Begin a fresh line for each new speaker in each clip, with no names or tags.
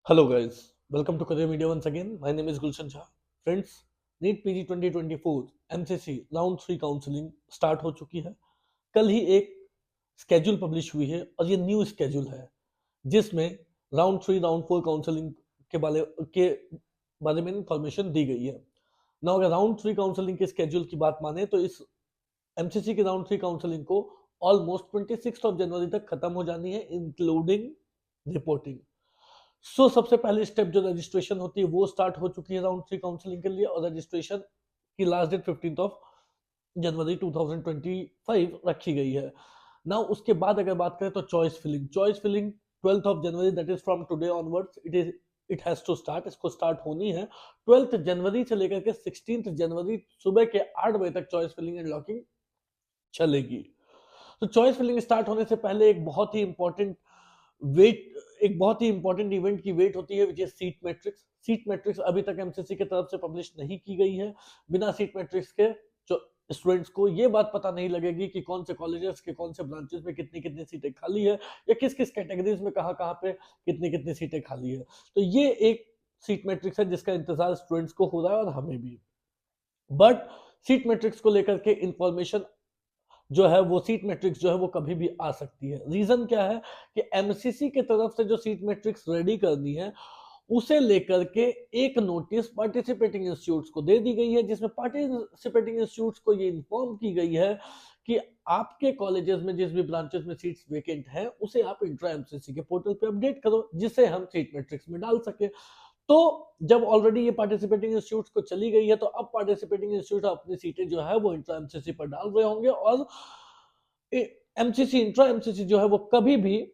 Hello guys, welcome to Career Media once again. My name is Gulshan Shah. Friends, NEET PG 2024 MCC round 3 counselling start हो चुकी है। कल ही एक schedule publish हुई है और ये न्यू स्केड्यूल है जिसमें राउंड 3 राउंड 4 काउंसलिंग के बारे में इंफॉर्मेशन दी गई है ना। अगर राउंड 3 काउंसलिंग के स्केड्यूल की बात माने तो इस एमसीसी के राउंड 3 काउंसलिंग को ऑलमोस्ट 26 जनवरी तक खत्म हो जानी है, इंक्लूडिंग रिपोर्टिंग। सबसे पहले स्टेप जो रजिस्ट्रेशन होती है वो स्टार्ट हो चुकी है राउंड 3 काउंसलिंग के लिए और रजिस्ट्रेशन की लास्ट डेट 15 जनवरी 2025 रखी गई है ना। उसके बाद अगर बात करें तो चॉइस फिलिंग 12 जनवरी, that is from today onwards it has to start. इसको स्टार्ट होनी है 12 जनवरी से लेकर के 16 जनवरी सुबह के 8 बजे तक चॉइस फिलिंग एंड लॉकिंग चलेगी। तो चॉइस फिलिंग स्टार्ट होने से पहले एक बहुत ही इंपॉर्टेंट इवेंट की वेट होती है, विच इज सीट मैट्रिक्स अभी तक एमसीसी की तरफ से पब्लिश नहीं की गई है। बिना सीट मैट्रिक्स के स्टूडेंट्स को ये बात पता नहीं लगेगी कि कौन से कॉलेजेस के कौन से ब्रांचेस में कितनी कितनी सीटें खाली है या किस किस कैटेगरीज में कहाँ कहाँ पे कितनी कितनी सीटें खाली है। तो ये एक सीट मैट्रिक्स है जिसका इंतजार स्टूडेंट्स को हो रहा है और हमें भी। बट सीट मैट्रिक्स को लेकर के इंफॉर्मेशन जो है वो सीट मैट्रिक्स जो है वो कभी भी आ सकती है। रीजन क्या है कि एमसीसी की तरफ से जो सीट मैट्रिक्स रेडी करनी है उसे लेकर के एक नोटिस पार्टिसिपेटिंग इंस्टीट्यूट्स को दे दी गई है, जिसमें पार्टिसिपेटिंग इंस्टीट्यूट्स को ये इन्फॉर्म की गई है कि आपके कॉलेजेस में जिस भी ब्रांचेस में सीट्स वेकेंट हैं उसे आप इंट्रा एमसीसी के पोर्टल पे अपडेट करो जिसे हम सीट मैट्रिक्स में डाल सके। तो जब ऑलरेडी ये पार्टिसिपेटिंग इंस्टीट्यूट्स को चली गई है तो अब पार्टिसिपेटिंग इंस्टीट्यूट अपनी सीटें जो है वो इंट्रा एमसीसी पर डाल रहे होंगे और एमसीसी इंट्रा एमसीसी जो है वो कभी भी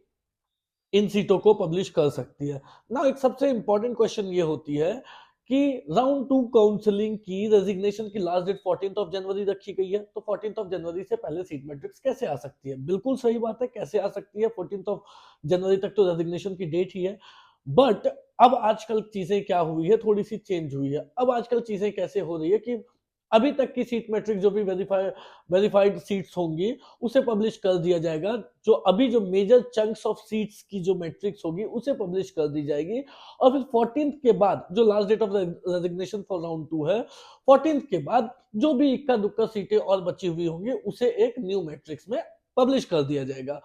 इन सीटों को पब्लिश कर सकती है ना। एक सबसे इंपॉर्टेंट क्वेश्चन ये होती है कि राउंड 2 काउंसलिंग की रेजिग्नेशन की लास्ट डेट 14 जनवरी रखी गई है, तो 14 जनवरी से पहले सीट मैट्रिक्स कैसे आ सकती है? बिल्कुल सही बात है, कैसे आ सकती है? 14 जनवरी तक तो रेजिग्नेशन की डेट ही है। बट अब आजकल चीजें क्या हुई है, थोड़ी सी चेंज हुई है। अब आजकल चीजें कैसे हो रही है कि अभी तक की सीट मैट्रिक्स जो भी वेरीफाइड सीट्स होंगी उसे पब्लिश कर दिया जाएगा। जो अभी जो मेजर चंक्स ऑफ सीट्स की जो मैट्रिक्स होगी उसे पब्लिश कर दी जाएगी और फिर 14th के बाद जो last date of resignation for round 2 है, 14th के बाद जो भी इक्का दुक्का सीटें और बची हुई होंगी उसे एक न्यू मैट्रिक्स में पब्लिश कर दिया जाएगा।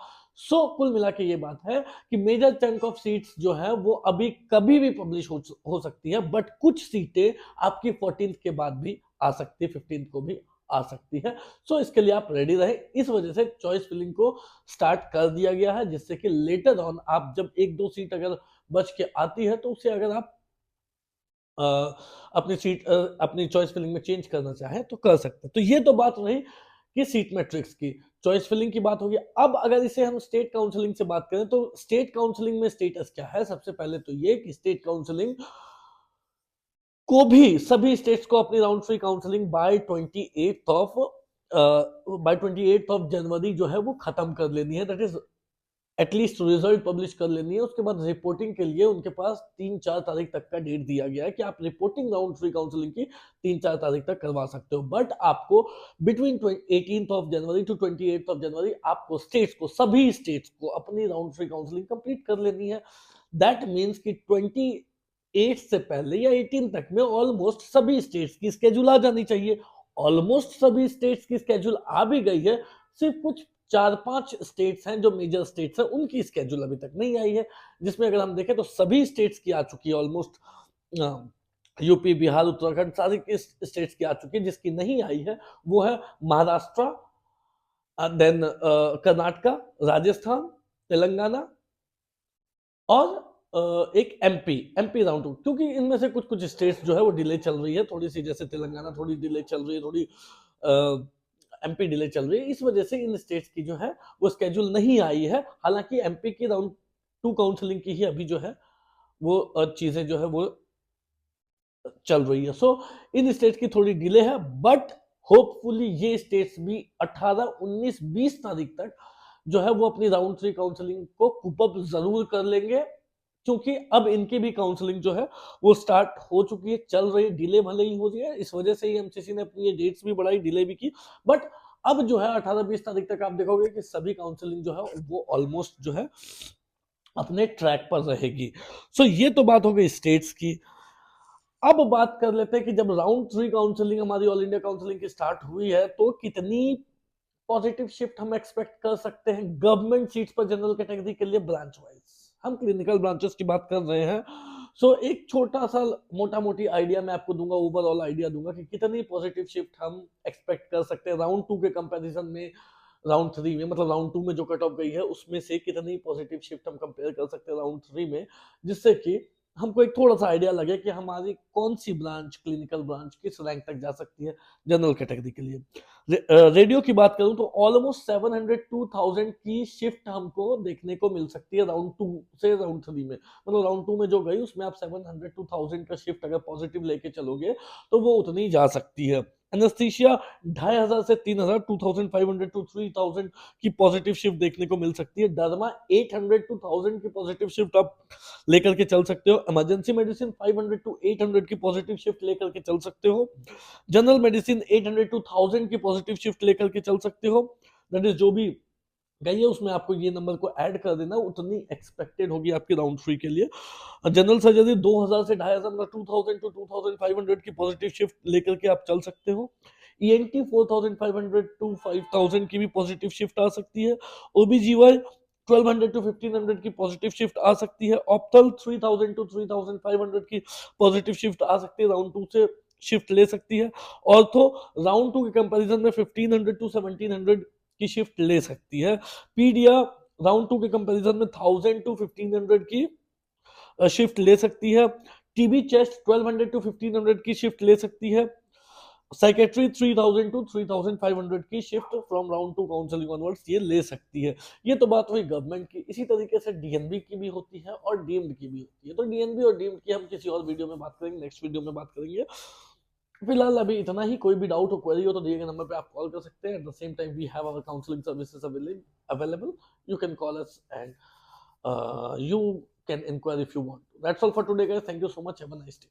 कुल मिला के ये बात है कि मेजर चंक ऑफ सीट्स जो है वो अभी कभी भी पब्लिश हो सकती है, बट कुछ सीटें आपकी 14th के बाद भी आ सकती है, 15th को भी आ सकती है। इसके लिए आप रेडी रहे। इस वजह से चॉइस फिलिंग को स्टार्ट कर दिया गया है जिससे कि लेटर ऑन आप जब एक दो सीट अगर बच के आती है तो उसे अगर आप अपनी चॉइस फिलिंग में चेंज करना चाहे तो कर सकते हैं। तो ये तो बात रही कि सीट मैट्रिक्स की, चॉइस फिलिंग की बात होगी। अब अगर इसे हम स्टेट काउंसलिंग से बात करें तो स्टेट काउंसलिंग में स्टेटस क्या है? सबसे पहले तो ये कि स्टेट काउंसलिंग को भी सभी स्टेट्स को अपनी round 3 counselling by 28 of January जो है वो खत्म कर लेनी है। That is at least result publish कर लेनी है। उसके बाद रिपोर्टिंग के लिए उनके पास 3-4 तारीख तक का डेट दिया गया है कि आप रिपोर्टिंग राउंड 3 काउंसलिंग की 3-4 तारीख तक करवा सकते हो। बट आपको between 18 of January to 28 of January आपको सभी स्टेट्स को अपनी राउंड 3 काउंसलिंग कंप्लीट कर लेनी है। दैट मीन्स कि 28 से पहले या 18 तक में ऑलमोस्ट सभी स्टेट्स की स्केड्यूल आ जानी चाहिए। ऑलमोस्ट सभी स्टेट्स की स्केड्यूल आ भी गई है, सिर्फ कुछ 4-5 स्टेट्स हैं जो मेजर स्टेट्स हैं उनकी स्केड्यूल अभी तक नहीं आई है, जिसमें अगर हम देखें तो सभी स्टेट्स की आ चुकी है ऑलमोस्ट। यूपी, बिहार, उत्तराखंड सारी स्टेट्स की आ चुकी है। जिसकी नहीं आई है वो है महाराष्ट्र, देन कर्नाटका, राजस्थान, तेलंगाना और एक एमपी राउंड 2, क्योंकि इनमें से कुछ कुछ स्टेट्स जो है वो डिले चल रही है थोड़ी सी, जैसे तेलंगाना थोड़ी डिले चल रही है, थोड़ी एमपी डिले चल रही है। इस वजह से इन स्टेट्स की जो है वो स्केड्यूल नहीं आई है। हालांकि एमपी की राउंड 2 काउंसलिंग की ही अभी जो है वो चीजें जो है वो चल रही है। इन स्टेट्स की थोड़ी डिले है, बट होपफुली ये स्टेट्स भी 18, 19, 20 तारीख तक जो है वो अपनी राउंड 3 काउंसलिंग को कुप अप जरूर कर लेंगे, क्योंकि अब इनकी भी काउंसलिंग जो है वो स्टार्ट हो चुकी है, चल रही है। डिले भले ही हो रही है, इस वजह से ही एमसीसी ने अपनी ये डेट्स भी बढ़ाई, डिले भी की, बट अब जो है 18-20 तारीख तक आप देखोगे कि सभी काउंसलिंग जो है वो ऑलमोस्ट जो है अपने ट्रैक पर रहेगी। सो ये तो बात हो गई स्टेट्स की। अब बात कर लेते हैं कि जब राउंड 3 काउंसलिंग हमारी ऑल इंडिया काउंसलिंग की स्टार्ट हुई है तो कितनी पॉजिटिव शिफ्ट हम एक्सपेक्ट कर सकते हैं गवर्नमेंट सीट्स पर जनरल कैटेगरी के लिए ब्रांच वाइज। हम क्लिनिकल ब्रांचेस की बात कर रहे हैं। सो एक छोटा सा मोटा मोटी आइडिया मैं आपको दूंगा, ओवरऑल आइडिया दूंगा कि कितनी पॉजिटिव शिफ्ट हम एक्सपेक्ट कर सकते हैं राउंड 2 के कंपैरिजन में राउंड 3 में, मतलब राउंड 2 में जो कट ऑफ गई है उसमें से कितनी पॉजिटिव शिफ्ट हम कंपेयर कर सकते हैं राउंड 3 में, जिससे कि हमको एक थोड़ा सा आइडिया लगे कि हमारी कौन सी ब्रांच, क्लिनिकल ब्रांच किस रैंक तक जा सकती है जनरल कैटेगरी के लिए। रेडियो की बात करूं तो ऑलमोस्ट 702,000 की शिफ्ट हमको देखने को मिल सकती है राउंड 2 से राउंड 3 में। मतलब राउंड 2 में जो गई उसमें आप 702,000 का शिफ्ट अगर पॉजिटिव लेके चलोगे तो वो उतनी जा सकती है। एनेस्थीसिया 2,500 से 3,000, 2,500 टू 3,000 की पॉजिटिव शिफ्ट देखने को मिल सकती है। डर्मा 800 टू 1,000 की पॉजिटिव शिफ्ट आप लेकर के चल सकते हो। इमरजेंसी मेडिसिन 500 टू 800 की पॉजिटिव शिफ्ट लेकर के चल सकते हो। जनरल मेडिसिन 800 टू 1,000 की पॉजिटिव शिफ्ट लेकर के चल सकते हो। दैट इज जो भी गई है उसमें आपको ये नंबर को ऐड कर देना, उतनी एक्सपेक्टेड होगी आपकी राउंड 3 के लिए। जनरल सर्जरी 2,000 से 2,500 2,000 टू 2,500 की पॉजिटिव शिफ्ट लेकर के आप चल सकते हो। ईएनटी 4,500 टू 5,000 की भी पॉजिटिव शिफ्ट आ सकती है। ओबीजीवाई 1,200 टू 1,500 की पॉजिटिव शिफ्ट आ सकती है। ऑप्टल 3,000 टू 3,500 की पॉजिटिव शिफ्ट आ सकती है, राउंड 2 से शिफ्ट ले सकती है। ऑर्थो राउंड 2 के कंपैरिजन में 1,500 टू 1,700 की शिफ्ट ले सकती है। पीडिया राउंड 2 के कंपैरिजन में 1,000 टू 1,500 की शिफ्ट ले सकती है। टीबी चेस्ट 1,200 टू 1,500 की शिफ्ट ले सकती है। साइकेट्री 3,000 टू 3,500 की shift from round 2 counselling onwards ये ले सकती है। ये तो बात हुई गवर्नमेंट की। इसी तरीके से डीएनबी की भी होती है और डीम्ड की भी होती है। तो डीएनबी और डीम्ड की हम किसी और वीडियो में बात करेंगे, नेक्स्ट वीडियो में बात करेंगे। फिलहाल अभी इतना ही। कोई भी डाउट हो, क्वेरी हो तो दिए गए नंबर पे आप कॉल कर सकते हैं। At the same time we have our counselling services available. You can call us and you can inquire if you want. That's all for today, guys. Thank you so much. Have a nice day.